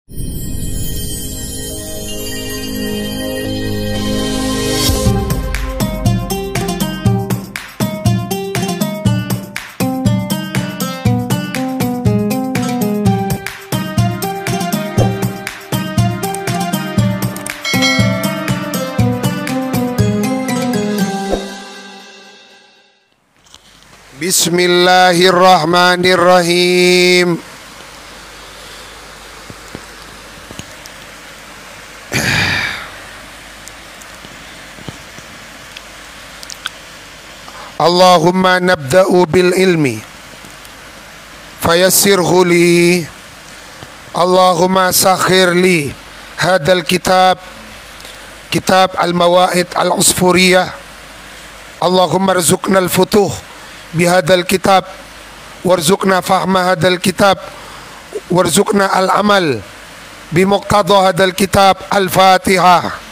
Bismillahirrahmanirrahim. Allahumma nabda'u bil ilmi fayassirhu li. Allahumma sakhir li hadal kitab, kitab al-mawa'id al-usfuriyah. Allahumma rizukna al-futuh bihadal kitab warzuqna fahma hadal kitab warzuqna al-amal bimuqtada hadal kitab. Al-Fatihah.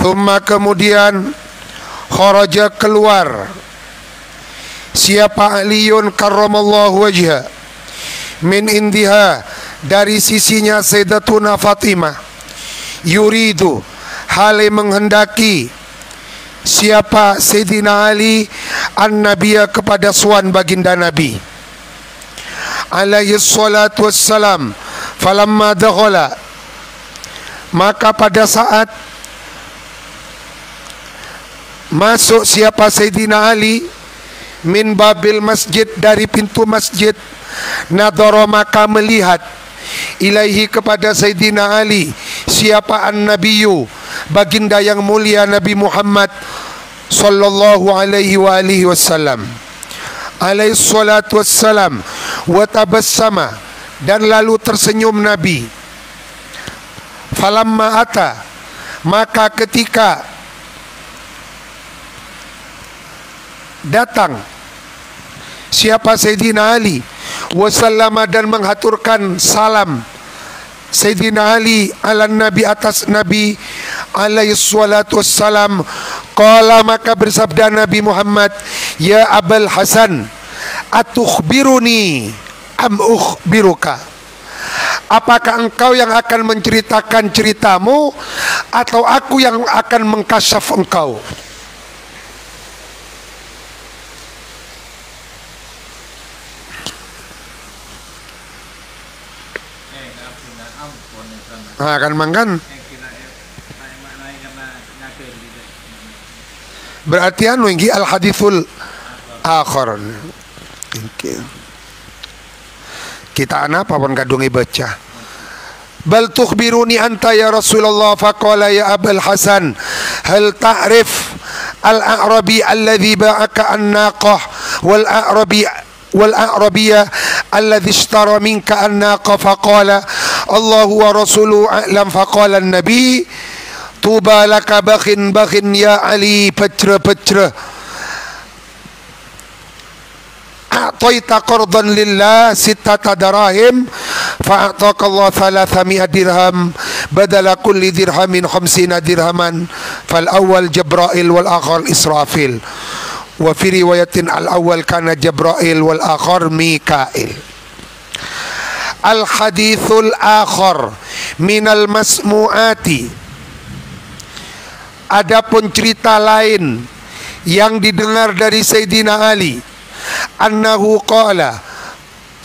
Thumma kemudian kharaja keluar siapa Aliyun karramallahu wajha min indiha dari sisinya Sayyidatuna Fatimah, yuridu hale menghendaki siapa Sayyidina Ali an-Nabiya kepada suan baginda Nabi alaihi salatu wassalam. Falamma dakhala, maka pada saat masuk siapa Sayyidina Ali min babil masjid, dari pintu masjid, nadhara maka melihat ilaihi kepada Sayyidina Ali siapa an-Nabiyyu baginda yang mulia Nabi Muhammad sallallahu alaihi wa alihi wasallam alaihi salatu wassalam, wa tabassama, dan lalu tersenyum Nabi. Falamma ata, maka ketika datang siapa Sayyidina Ali wasallama, dan menghaturkan salam Sayyidina Ali ala Nabi, atas Nabi alaihi salatu wassalam. Qala, maka bersabda Nabi Muhammad, ya Abul Hasan, atukhbiruni am ukhbiruka, apakah engkau yang akan menceritakan ceritamu atau aku yang akan mengkasyaf engkau? Nah, kan mangkan berarti anu inggi al hadithul akhar. Kita apa pun kadungi baca. Bal tukhbiruni anta ya Rasulullah. Faqala ya Abul Hasan, hal ta'rif al-a'rabi alladhi ba'aka an-naqah wal-a'rabiyya alladhi ishtara minka an-naqah. Faqala Allahu wa rasuluhu a'lam. Faqala an-nabi, tuba laka bakhin bakhin ya Ali, patra patra, a'taita qardan lillah sittata darahim fa'ataka Allah 300 dirham badala kulli dirhamin 50 dirhaman, fal awwal Jibril wal akhar Israfil, wa fi riwayatin al awwal kana Jibril wal akhar Mikail. Al hadithul akhar minal masmu'ati, adapun cerita lain yang didengar dari Sayyidina Ali, annahu qala,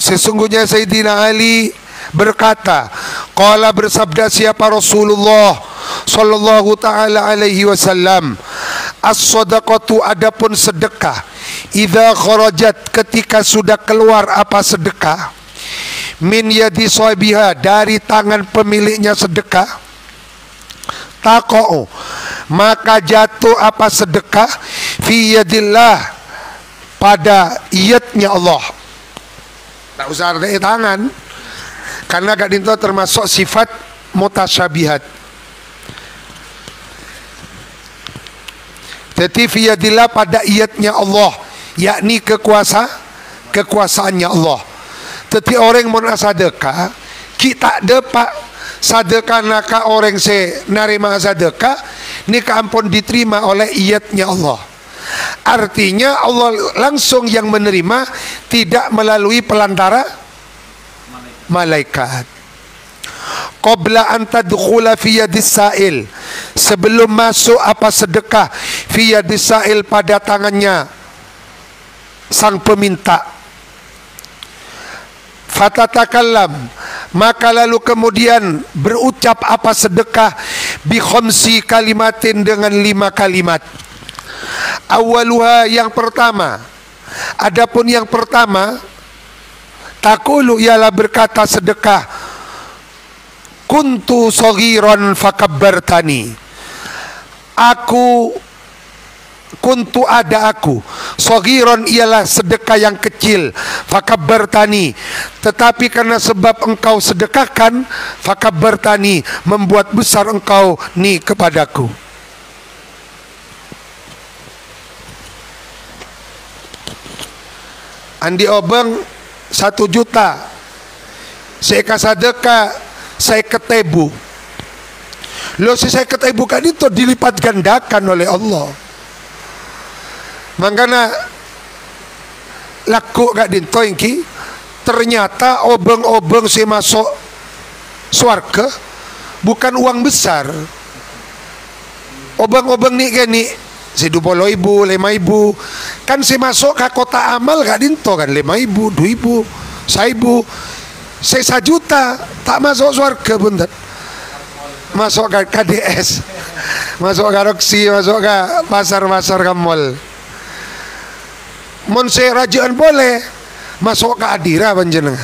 sesungguhnya Sayyidina Ali berkata, qala, bersabda siapa Rasulullah sallallahu taala alaihi wasallam, as-sadaqatu, adapun sedekah, idza kharajat, ketika sudah keluar apa sedekah, min yadi sahibiha, dari tangan pemiliknya sedekah, taqa'u, maka jatuh apa sedekah, fi yadillah, pada iyatnya Allah. Tak usah ada tangan, Karena gak dinto termasuk sifat mutasyabihat. Jadi fiyadillah pada iyatnya Allah, yakni kekuasaannya Allah. Jadi orang mau sedekah, kita dapat sedekah naka orang se narima sedekah, ni ampun diterima oleh iyatnya Allah. Artinya Allah langsung yang menerima, tidak melalui pelantara malaikat. Qabla an tadkhula fi yadis sa'il, sebelum masuk apa sedekah fi yadis sa'il pada tangannya sang peminta. Fatatakallam, maka lalu kemudian berucap apa sedekah bi khamsi kalimatin, dengan 5 kalimat. Awaluha, yang pertama, adapun yang pertama, takulu, ialah berkata sedekah, kuntu saghiran fakabbartani, aku kuntu ada aku, saghiran ialah sedekah yang kecil, fakabbartani, tetapi karena sebab engkau sedekahkan, fakabbartani, membuat besar engkau ni kepadaku. Andi obeng 1 juta, saya kasih sedekah, saya ketebu. Lo si saya ketebu kan itu dilipat gandakan oleh Allah. Makanya laku gak dinto ingki, ternyata obeng-obeng si masuk swarga bukan uang besar. Obeng-obeng nih gini, si 20.000, 5.000, kan si masuk ke kota amal gak dinto kan 5.000, 2.000, 1.000. Saya 1 juta tak masuk surga pun tak. Masuk ke KDS, masuk ke Roxy, masuk ke pasar-pasar ke mall. Mon saya rajaan boleh masuk ke Adira panjenengan.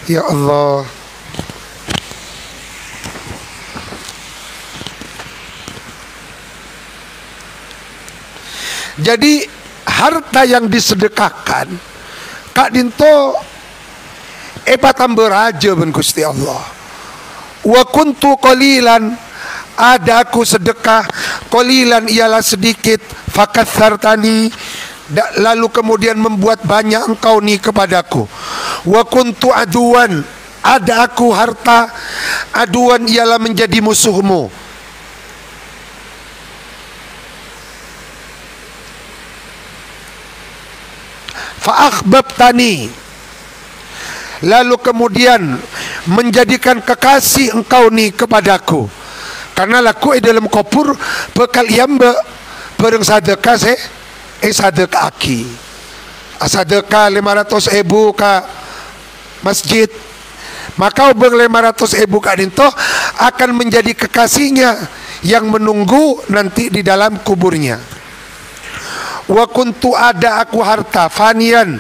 Ya Allah. Jadi harta yang disedekahkan Kak Dinto ebatan beraja ben Gusti Allah. Wa kuntu qalilan, ada aku sedekah, qalilan ialah sedikit, fakatsartani, lalu kemudian membuat banyak engkau ni kepadaku. Wa kuntu aduan, ada aku harta, aduan ialah menjadi musuhmu. Fa akhbabtani, lalu kemudian menjadikan kekasih engkau ni kepadaku. Karena laku dalam kopur bekal yamba bareng sedekah sedekah aki. Sedekah 500.000 ke masjid, maka ubeng 500.000 ke dinto akan menjadi kekasihnya yang menunggu nanti di dalam kuburnya. Wa kuntu, ada aku harta, fanian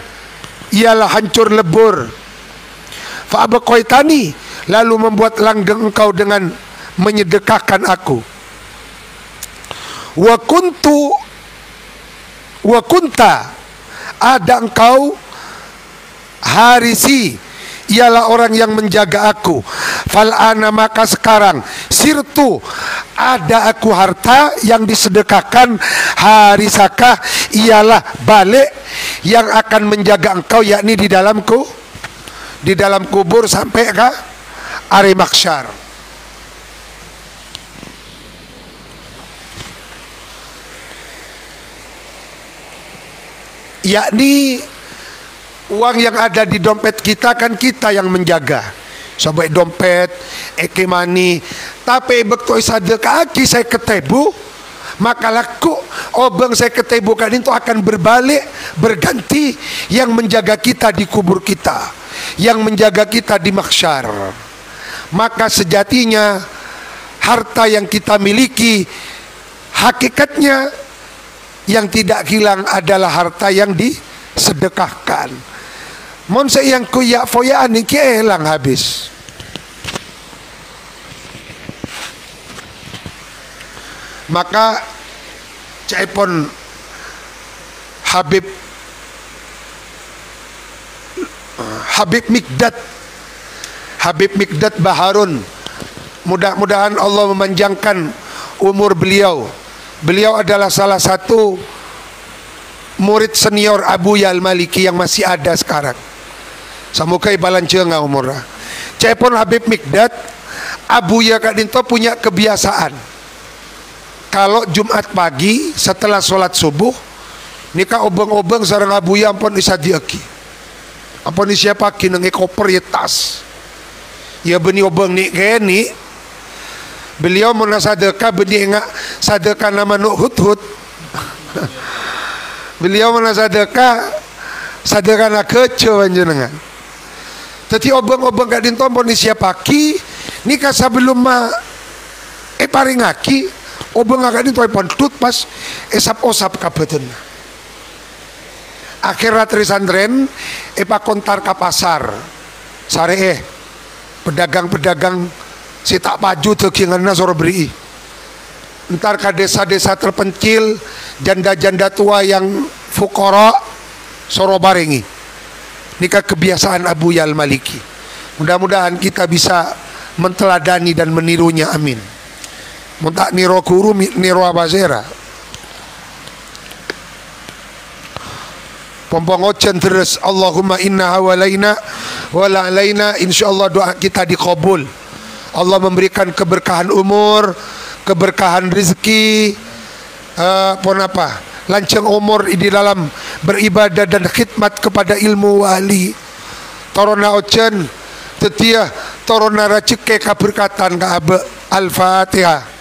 ialah hancur lebur, fa abqaitani, lalu membuat langgeng engkau dengan menyedekahkan aku. Wa kunta, ada engkau, harisi ialah orang yang menjaga aku. Fal ana, maka sekarang, sirtu, ada aku harta yang disedekahkan, harisaka ialah balik yang akan menjaga engkau, yakni di dalam kubur sampai ke hari mahsyar. Yakni uang yang ada di dompet kita kan kita yang menjaga. Sampai dompet, ekemani, tapi betul sedekah aki saya ketebu, maka laku obeng saya ketebu kan itu akan berbalik, berganti yang menjaga kita di kubur kita, yang menjaga kita di mahsyar. Maka sejatinya harta yang kita miliki hakikatnya yang tidak hilang adalah harta yang disedekahkan. Mon yang kuyak foyaan ini hilang habis. Maka caipon Habib Habib Mikdad. Habib Mikdad Baharun. Mudah-mudahan Allah memanjangkan umur beliau. Beliau adalah salah satu murid senior Abu Yal Maliki yang masih ada sekarang. Samukai balancenga umurnya. Cepon Habib Mikdad, Abu Ya Kadinto punya kebiasaan. Kalau Jumat pagi setelah sholat subuh, nikah obeng-obeng sareng Abu Ya ampun isadiaki. Ampun siapa kini koper ya tas. Ya beni obeng ni keni. Beliau mau sadekah beni enggak sadekah nama nuk hut-hut. Beliau mau sadekah nak kece panjenengan. Tadi obeng-obeng gak dintompon ni siapa ki nikah sebelum paringaki obeng gak dintompon tut pas esap-osap kabeten. Akhirat risandren kontar ke pasar sare pedagang-pedagang si tak paju tekinganna soro beri. Entar ke desa-desa terpencil, janda-janda tua yang fukara soro barengi. Nikah kebiasaan Abu Yal Maliki. Mudah-mudahan kita bisa menteladani dan menirunya, amin. Muntak niro guru niro abazera. Pompong ocen terus Allahumma inna hawalaina wala alaina, insyaallah doa kita dikabul. Allah memberikan keberkahan umur, keberkahan rezeki, lanceng umur di dalam beribadah dan khidmat kepada ilmu wali. Torona ocen tetia torona racike keberkatan ka abe. Al-Fatihah.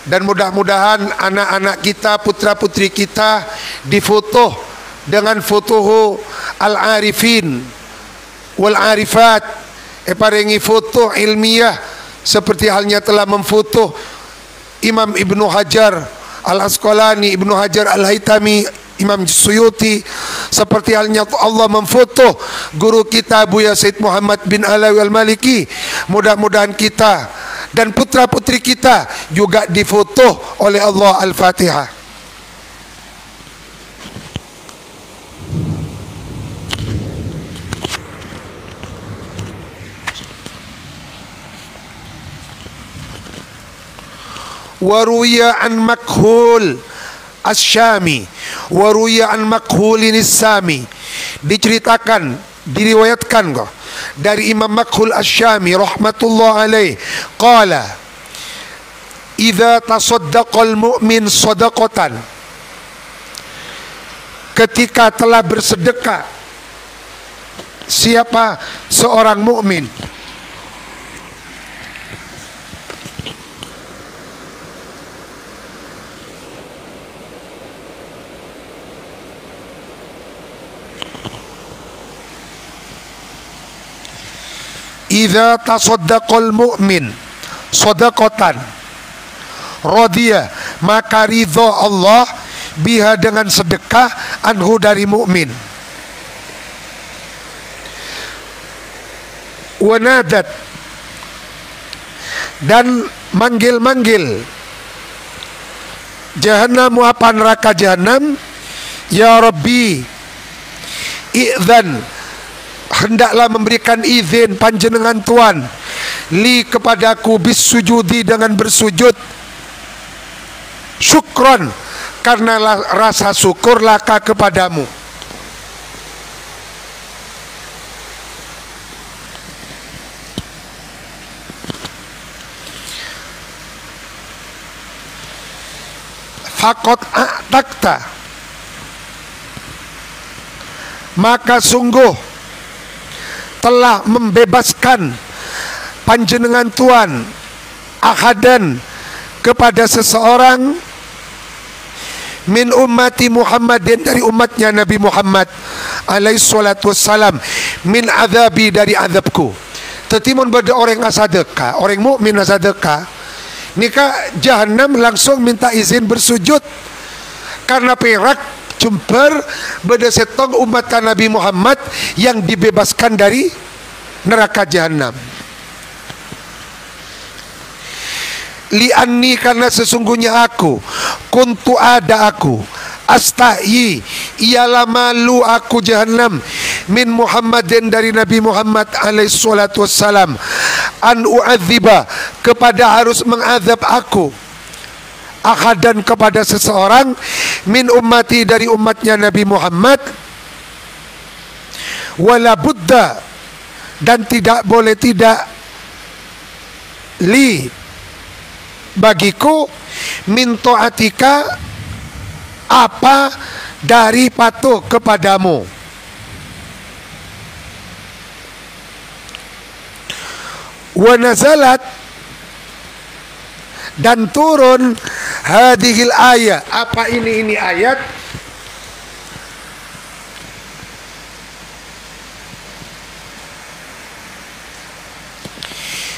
Dan mudah-mudahan anak-anak kita, putra-putri kita difoto dengan foto al-arifin wal arifat, paringi foto ilmiah seperti halnya telah memfoto Imam Ibnu Hajar Al-Asqalani, Ibnu Hajar Al-Haytami, Imam Suyuti, seperti halnya Allah memfoto guru kita Buya Said Muhammad bin Alawi Al-Maliki. Mudah-mudahan kita dan putra-putri kita juga difoto oleh Allah. Al-Fatihah. Waruya an Makhul As-Syami, waruya an Makhulin As-Sami, diceritakan, diriwayatkan kok dari Imam Makhul Asy-Syami rahmatullah alaih, qala idza tasaddaqal mu'min shadaqatan, ketika telah bersedekah siapa seorang mukmin, idza tasaddaqal mu'min shadaqatan radhiya, maka ridha Allah biha dengan sedekah anhu dari mukmin. Wanadat, dan manggil-manggil jahannam, apa neraka jahannam, ya Rabbi i'dzan, hendaklah memberikan izin panjenengan Tuhan li kepadaku bis sujudi, dengan bersujud, syukron, karena rasa syukur laka kepadamu. Fakot a'takta, maka sungguh telah membebaskan panjenengan Tuhan ahadan kepada seseorang min ummati Muhammadin, dari umatnya Nabi Muhammad alaihi salatu wassalam, min azabi, dari azabku. Tetimun pada orang asadeka, orang mukmin asadeka, nikah jahannam langsung minta izin bersujud karena perak jumper berdesetong umat Nabi Muhammad yang dibebaskan dari neraka jahanam. Li'anni, karena sesungguhnya aku, kuntu ada aku, astahyi, ialah malu aku jahanam, min Muhammadin, dari Nabi Muhammad alaihi salatu wassalam, an u'adziba, kepada harus mengazab aku, ahadan, kepada seseorang, min ummati, dari umatnya Nabi Muhammad, wala budda, dan tidak boleh tidak, li, bagiku, min ta'atika, apa, dari patuh kepadamu. Wa nazalat, dan turun, hadhil ayat, apa ini ayat,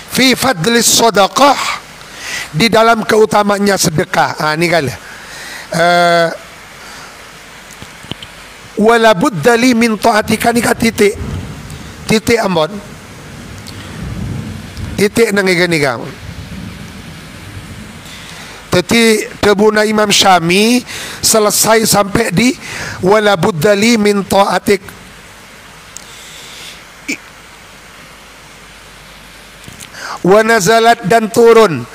fi fadlis sadaqah, di dalam keutamaannya sedekah. Ini kali wala budda li min ta'atika, ni titik ambon, titik nang ikan. Jadi tebuna Imam Syami selesai sampai di wala budda li min ta'atik. Wa nazalat, dan turun,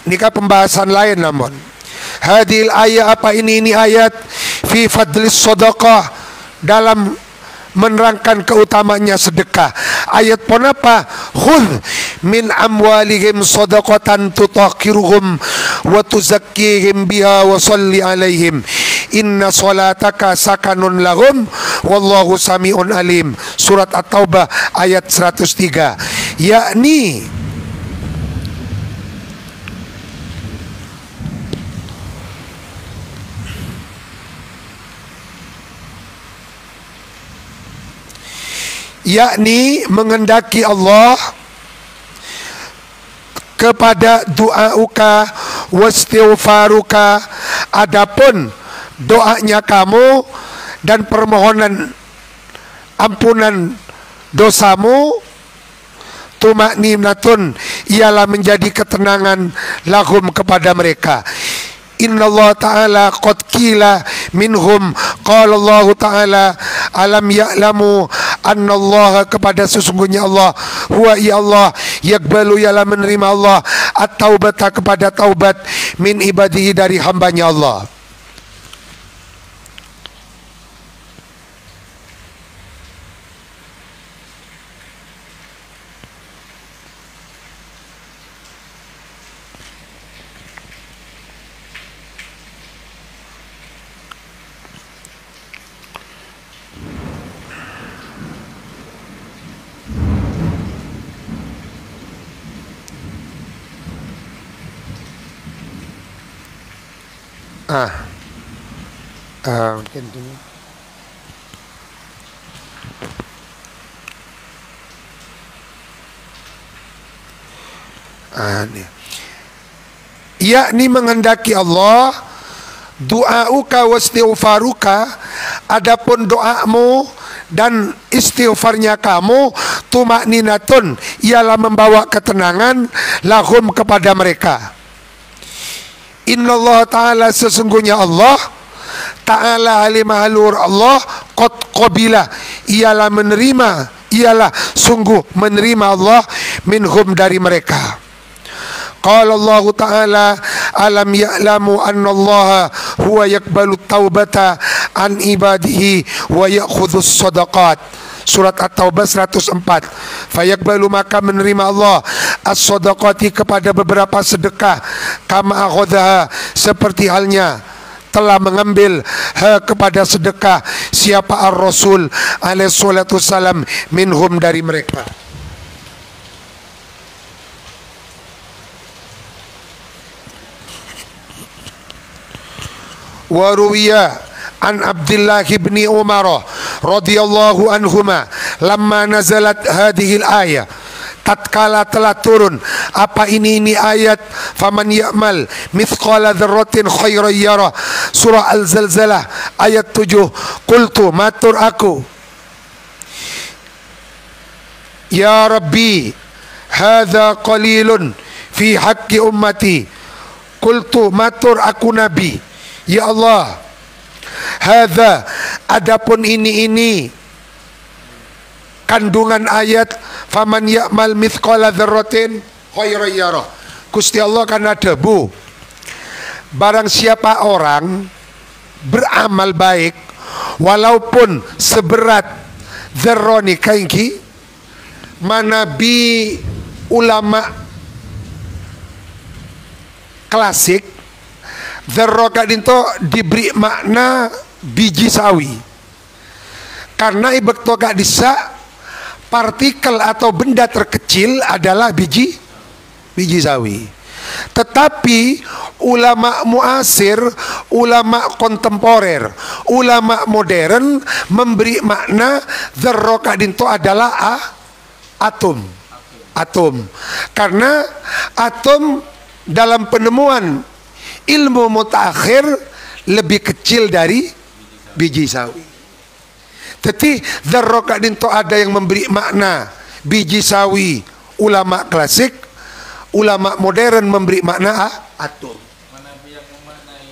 nikah pembahasan lain namun hadil ayat, apa ini ayat, fi fadlis sadaqah, dalam menerangkan keutamaannya sedekah. Ayat pun apa? Khudh min amwalihim sadaqatan tutahhiruhum wa tuzakkihim biha wa salli alaihim inna salataka sakanun lahum wallahu sami'un alim. Surat At-Taubah ayat 103. Yakni menghendaki Allah kepada doauka wastighfaruka, adapun doanya kamu dan permohonan ampunan dosamu, tumakninatun, ialah menjadi ketenangan, lahum, kepada mereka. Inna Allah Ta'ala qad qila minhum, qala Allah Ta'ala alam ya'lamu anna Allah, kepada sesungguhnya Allah, huwa ya Allah, yakbalu, ialah menerima Allah, at-taubata, kepada taubat, min ibadihi, dari hambanya Allah. Mungkin dulu. Yakni menghendaki Allah, du'auka wastighfaruka, adapun doamu dan istighfarnya kamu, tumakninatun, ialah membawa ketenangan, lahum, kepada mereka. Inna Allah Ta'ala, sesungguhnya Allah Ta'ala alimahalur Allah, qad qabila, ialah menerima, ialah sungguh menerima Allah, minhum, dari mereka. Qala Allah Ta'ala alam ya'lamu anna Allah huwa yakbalu taubata an ibadihi wa ya'khudhus sadaqat. Surat At-Taubah 104. Fayaqbalu, maka menerima Allah, as-sadaqati, kepada beberapa sedekah, kama akhadha, seperti halnya telah mengambil kepada sedekah siapa ar-Rasul alaihi salatu wassalam, minhum, dari mereka. Wa ruwiya an Abdullah bin Umar radhiyallahu anhuma lamma nazalat hadhil ayah, tatkala telah turun apa ini ayat faman ya'mal mithqala dzarratin khairan yarah, surah Al-Zalzalah ayat 7. Qultu, matur aku, ya Rabbi hadza qalilun fi haqqi ummati. Qultu, matur aku Nabi, ya Allah, hadza, adapun ini kandungan ayat faman ya'mal mithqala dzarratin khairan yarah. Gusti Allah karena debu, barang siapa orang beramal baik walaupun seberat dzarroni kaingki, manabi ulama klasik dzarro kadinto diberi makna biji sawi, karena ibek toga disa partikel atau benda terkecil adalah biji sawi. Tetapi ulama muasir, ulama kontemporer, ulama modern memberi makna dzarro kadinto adalah atom. Karena atom dalam penemuan ilmu mutakhir lebih kecil dari biji sawi. Jadi dzarro kadinto ada yang memberi makna biji sawi, ulama klasik, ulama modern memberi makna atom. Mana yang memaknai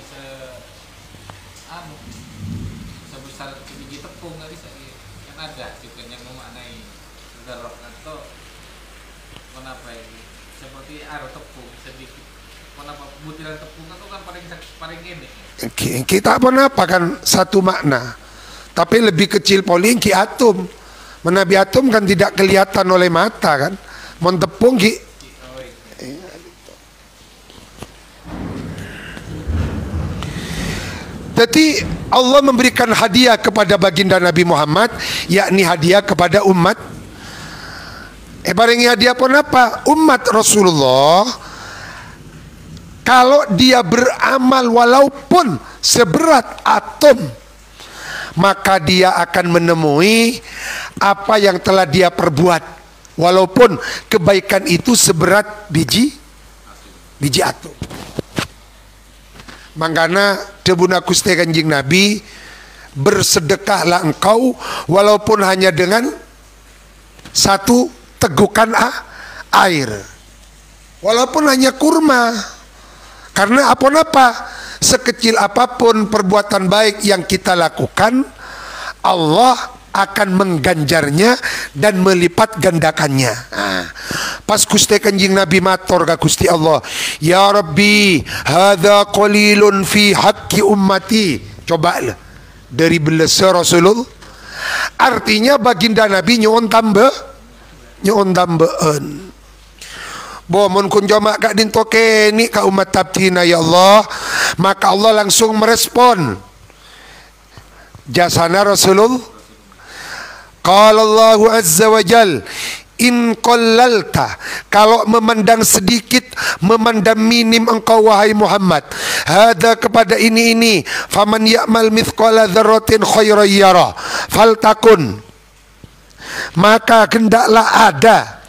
sebesar biji tepung tadi kan ada juga yang memaknai dzarro kadinto kenapa ini seperti aro tepung sedikit. Kenapa butiran tepung itu kan paling ini. Kita apa kan satu makna. Tapi lebih kecil paling ki atom. Menabi atom kan tidak kelihatan oleh mata kan. Mon tepung ki. Jadi Allah memberikan hadiah kepada baginda Nabi Muhammad, yakni hadiah kepada umat. Barengi hadiah pun apa? Umat Rasulullah, kalau dia beramal walaupun seberat atom, maka dia akan menemui apa yang telah dia perbuat, walaupun kebaikan itu seberat biji atom. Mangkana debuna Gusti Kanjeng Nabi, bersedekahlah engkau walaupun hanya dengan satu tegukan air, walaupun hanya kurma. Karena apa sekecil apapun perbuatan baik yang kita lakukan, Allah akan mengganjarnya dan melipat gandakannya. Pas Gusti Kanjeng Nabi matur ka Gusti Allah, ya Rabbi hadza qalilun fi haqqi ummati. Coba dari belesa Rasulullah, artinya baginda Nabi nyuwun tambahan. Bomon kun jama kak dinto keni ka umat tabtina ya Allah, maka Allah langsung merespon jasana Rasulullah. Qala Allahu azza wa jal, in qallalta, kalau memandang sedikit, memandang minim engkau wahai Muhammad, hada kepada ini, faman ya'mal mithqala dzarratin khairan yarah, faltakun, maka hendaklah ada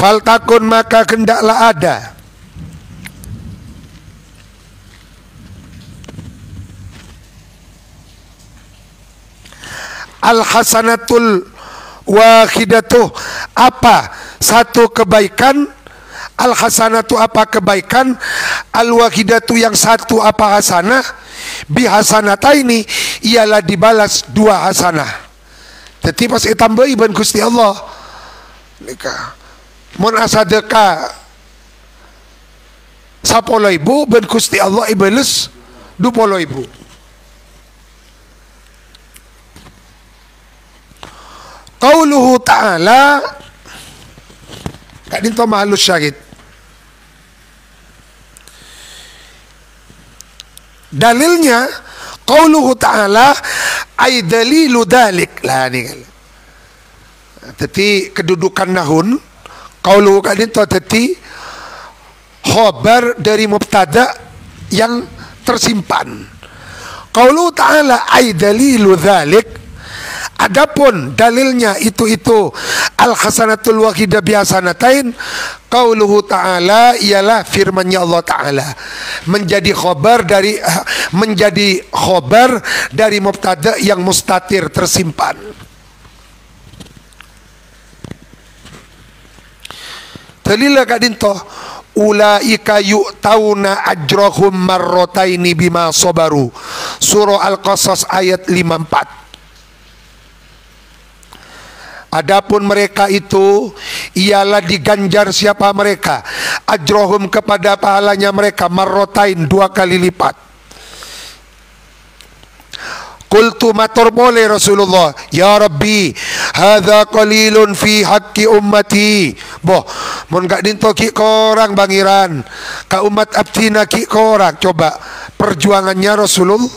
faltakun, maka hendaklah ada al-hasanatul wahidatuh, apa satu kebaikan, al-hasanatu apa kebaikan, al-wahidatu yang satu apa hasanah, bihasanataini ialah dibalas dua hasanah. Jadi pas ditambah iban Gusti Allah nikah mon asadeka 10.000 ben Gusti Allah ibales 20.000. Qauluhu ta'ala, kak dinto mahalus syahid, dalilnya qauluhu ta'ala ay dalilu dalik lah ni. Jadi kedudukan nahun Qauluhu kadin to tadi khabar dari mubtada yang tersimpan. Qauluhu ta'ala ay dalilu dzalik, adapun dalilnya itu al hasanatul wahidah bihasanatain. Qauluhu ta'ala ialah firman-Nya Allah Ta'ala menjadi khobar dari mubtada yang mustatir tersimpan. Dalilnya kadinto ulaika yu'tauna ajrahum marrataini bima sabaru. Surah Al-Qasas ayat 54. Adapun mereka itu ialah diganjar siapa mereka? Ajrohum kepada pahalanya mereka marrotain 2 kali lipat. Qultu matur boleh Rasulullah, ya Rabbi hadza qalilun fi haqqi ummati. Boh mun gak dintoki korang bangiran ka umat abdina ki korang. Coba perjuangannya Rasulullah,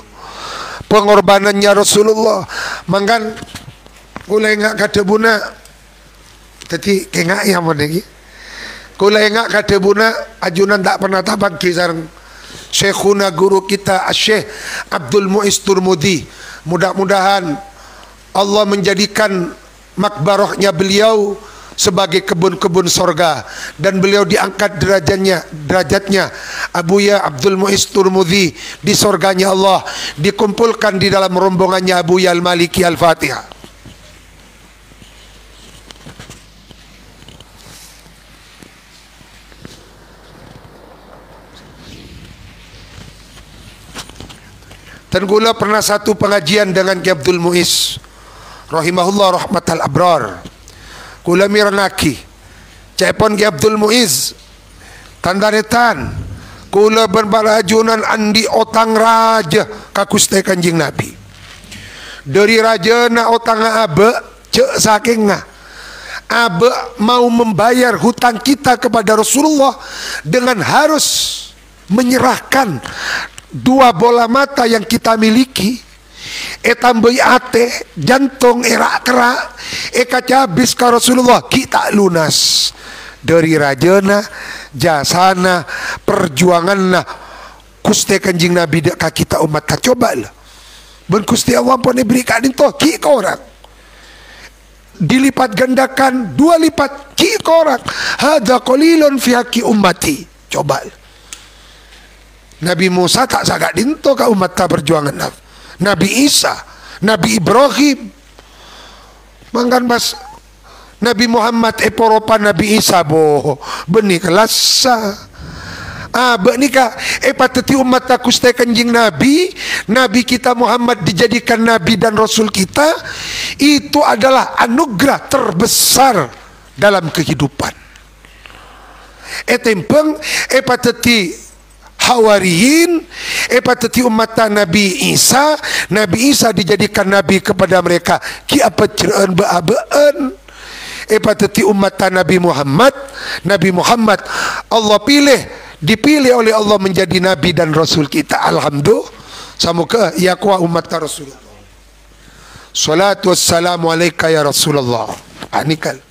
pengorbanannya Rasulullah. Mangkan kula engak kata buna tadi kengak ya mon iki. Kula engak kata buna ajunan tak pernah tabang kisareng Syekhuna guru kita Syekh Abdul Muiz Turmudi. Mudah-mudahan Allah menjadikan makbarahnya beliau sebagai kebun-kebun sorga, dan beliau diangkat derajatnya Abuya Abdul Muiz Turmudi di sorganya Allah, dikumpulkan di dalam rombongannya Abuya Al-Maliki. Al-Fatihah. Dan gula pernah satu pengajian dengan Ki Abdul Muiz rahimahullah rahmatal abrar. Gula miranaki cepon Ki Abdul Muiz tandaretan gula berbarajunan andi otang raja kakuste Kanjing Nabi. Dari raja na otang abe cek saking abe mau membayar hutang kita kepada Rasulullah dengan harus menyerahkan 2 bola mata yang kita miliki, tambah ate jantung erak kerak kaca habis ke Rasulullah, kita lunas dari rajana jasana perjuanganna kuste Kanjing Nabi dek kita umat. Coba lah ben kusti Allah pun diberikan itu ki orang dilipat gandakan 2 lipat ki orang. Hadza qalilun fi haqqi ummati. Coba lah. Nabi Musa tak sagak dinto ka umat ta perjuangan Nabi Isa, Nabi Ibrahim. Mangkan pas Nabi Muhammad eporopa Nabi Isa boh beni kelasa. Benika pateti umat ta kuste Kanjing Nabi, Nabi kita Muhammad dijadikan nabi dan rasul kita, itu adalah anugerah terbesar dalam kehidupan. Tempeng pateti Hawariyin pateti umat Nabi Isa. Nabi Isa dijadikan nabi kepada mereka ki apa cereen beabeen. Pateti umat Nabi Muhammad. Nabi Muhammad Allah dipilih oleh Allah menjadi nabi dan rasul kita. Alhamdulillah. Samuka ya kuwa umat Rasulullah. Salatu wassalamu alaika ya Rasulullah. Anikal.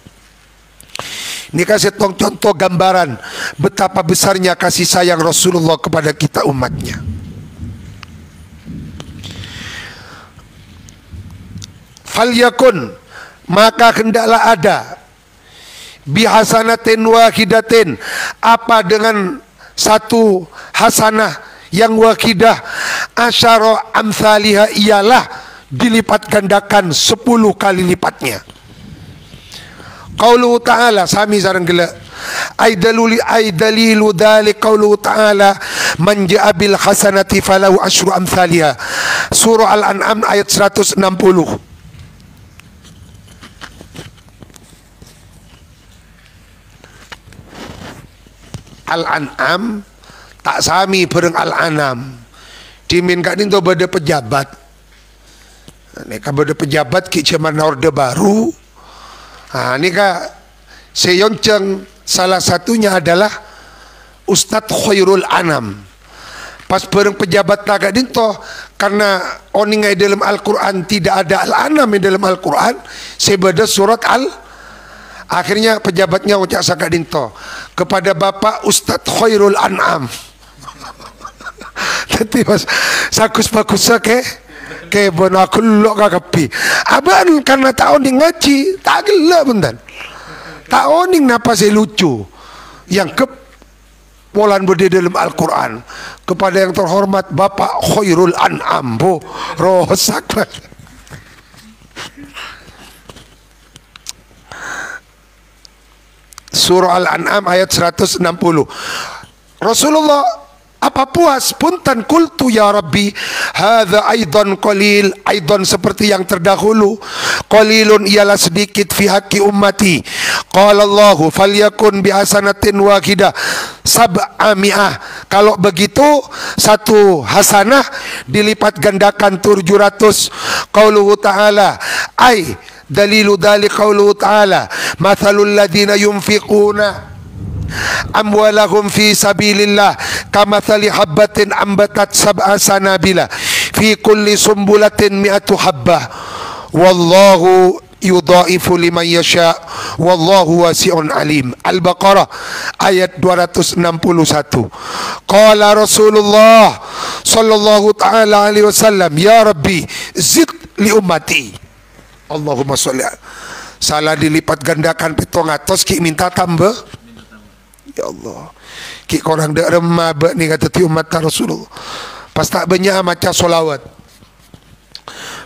Ini kasih contoh gambaran betapa besarnya kasih sayang Rasulullah kepada kita umatnya. Falyakun, maka hendaklah ada bihasanatin wahidatin, apa dengan satu hasanah yang wahidah, asyara amsalihah, ialah dilipat gandakan 10 kali lipatnya. Qauluhu ta'ala sami sareng gela ay dalilu dzalik qauluhu ta'ala man ja'a bil hasanati falahu asyru amsalihha. Surah Al-An'am ayat 160. Al-An'am tak sami bareng Al-An'am. Dimin kak ninto bade pejabat. Neka bade pejabat ki cuman orde baru. Ini kak seyonceng salah satunya adalah Ustadz Khairul Anam. Pas bareng pejabat taga dinto karena oningai dalam Al-Quran tidak ada Al-Anam di dalam Al-Quran, sebeda surat Akhirnya pejabatnya ucap sakak dinto kepada Bapak Ustadz Khairul An'am. Nanti mas sakus pakus ke bon aku lo kakapi. Aban karena tahun ngaji tak gelap bentan. Tahun napa saya lucu yang polan berde dalam Al-Quran kepada yang terhormat Bapak Khairul An'am. Rosak. Surah Al-An'am ayat 160. Rasulullah apa puas puntan kultu ya Rabbi hadza aidan qalil, aidan seperti yang terdahulu, qalilun ialah sedikit fi haqqi ummati. Qala Allahu falyakun bi hasanatin wahidah sab'ami'ah. Kalau begitu satu hasanah dilipat gandakan 700. Qauluhu ta'ala ai dalilu dzalik qauluhu ta'ala mathalul ladzina yunfiquna amwalahum fi sabilillah kamathali habbatin ambatat sab'a sanabila fi kulli sumbulatin mi'atu habbah wallahu yudhaifu liman yasha wallahu wasi'un alim. Al-Baqarah ayat 261. Qala Rasulullah sallallahu ta'ala alaihi wasallam ya Rabbi zid li ummati. Allahumma sholli. Salah dilipat gandakan 700 ki minta tambah. Ya Allah. Ki korang dak remah be ni kata ti umat Rasulullah. Pas tak banyak maca solawat.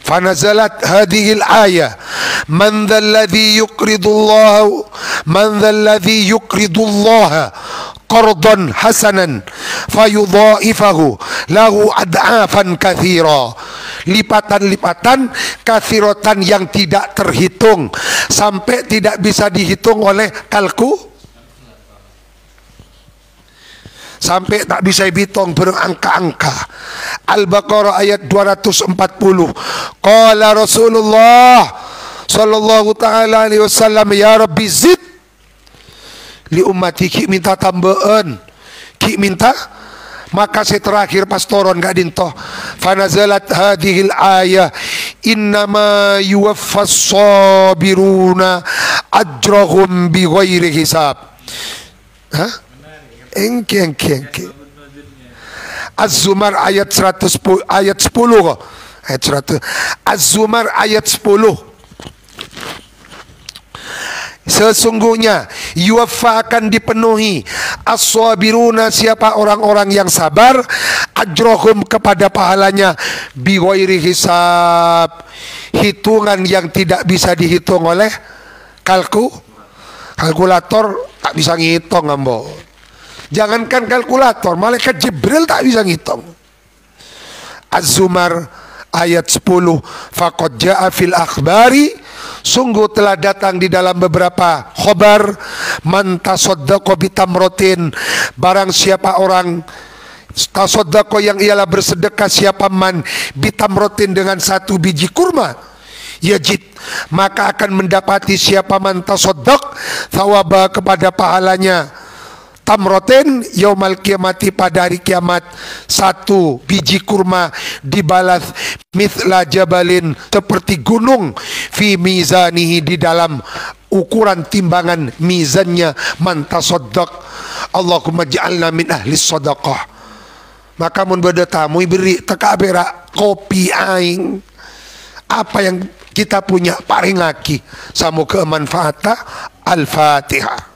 Fanazalat hadhil ayah man dzalladzi yuqridullahu man dzalladzi yuqridullaha qardan hasanan fayudhaifahu lahu ad'afan katsira. Lipatan-lipatan katsiratan yang tidak terhitung sampai tidak bisa dihitung oleh sampai tak bisa dihitung berangka-angka. Al-Baqarah ayat 240. Qala Rasulullah sallallahu ta'ala alaihi wasallam ya Rabbi zid li ummati, ki minta tambahan, ki minta. Maka saya terakhir pastoron gak dintoh fanazalat hadhil ayah innama yuwaffas sabiruna ajrahum bighairi hisab. Hah? Engke Az-Zumar ayat 110 ayat 10 kok. Ayat 100. Az-Zumar ayat 10. Sesungguhnya yuwaffa akan dipenuhi as-sabiruna, siapa orang-orang yang sabar, ajrohum kepada pahalanya bighairi hisab, hitungan yang tidak bisa dihitung oleh kalkulator tak bisa ngitung ambo. Jangankan kalkulator, malaikat Jibril tak bisa ngitung. Az-Zumar ayat 10. Faqad jaa fil akhbari, sungguh telah datang di dalam beberapa khobar, man tasaddaqa bitamrotin, barang siapa orang tasaddaqa yang ialah bersedekah, siapa man bitamrotin dengan satu biji kurma, yajid maka akan mendapati siapa man tasaddaq thawaba kepada pahalanya tamroten yaumal kiamati, pada hari kiamat satu biji kurma dibalas mithla jabalin, seperti gunung, fi mizanihi, di dalam ukuran timbangan mizannya man tasaddaq. Allahumma ja'alna min ahli sadaqah. Maka mun beda tamu beri teka berak kopi aing, apa yang kita punya paring lagi samu kemanfaata. Al-Fatihah.